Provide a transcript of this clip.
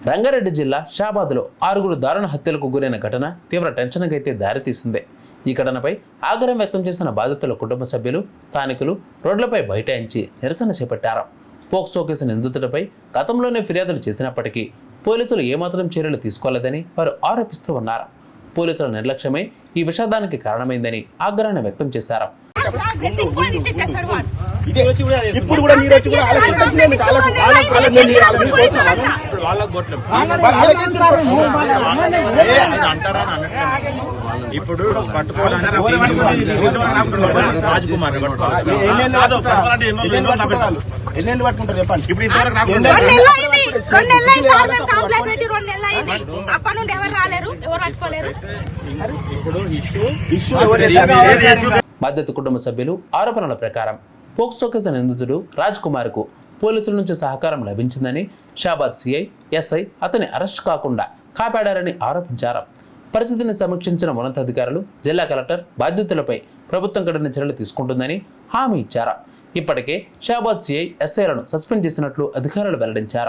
రంగారెడ్డి జిల్లా షాబాద్లో 6 దారుణ హత్యలకు గురైన ఘటన తీవ్ర టెన్షన్కి అయితే దారితీసింది. ఈ ఘటనపై ఆగ్రహం వ్యక్తం చేసిన బాధితుల కుటుంబ సభ్యులు, స్థానికులు రోడ్లపై బైఠాయించి నిరసన చేపట్టారు. పోక్సో కేసు నిందితుడిపై గతంలోనే ఫిర్యాదులు చేసినప్పటికీ పోలీసులు ఏమాత్రం చర్యలు తీసుకోలేదని వారు ఆరోపిస్తూ ఉన్నారు. పోలీసుల నిర్లక్ష్యమే ఈ విషాదానికి కారణమైందని ఆగ్రహాన్ని వ్యక్తం చేశారు. ఇప్పుడు కూడా మీరు వచ్చి కూడా ఇప్పుడు పట్టుకోవడానికి రాజ్ కుమార్ ఎన్నెళ్ళు పట్టుకుంటారు చెప్పండి. ఇప్పుడు బాధిత కుటుంబ సభ్యులు ఆరోపణల ప్రకారం పోక్సో కేసు నిందితుడు రాజ్ కుమార్ కు పోలీసుల నుంచి సహకారం లభించిందని, షాబాద్ సిఐ, ఎస్ఐ అతని అరెస్ట్ కాకుండా కాపాడారని ఆరోపించారు. పరిస్థితిని సమీక్షించిన ఉన్నతాధికారులు, జిల్లా కలెక్టర్ బాధితులపై ప్రభుత్వం కఠిన చర్యలు తీసుకుంటుందని హామీ ఇచ్చారు. ఇప్పటికే షాబాద్ సిఐ, ఎస్ఐలను సస్పెండ్ చేసినట్లు అధికారులు వెల్లడించారు.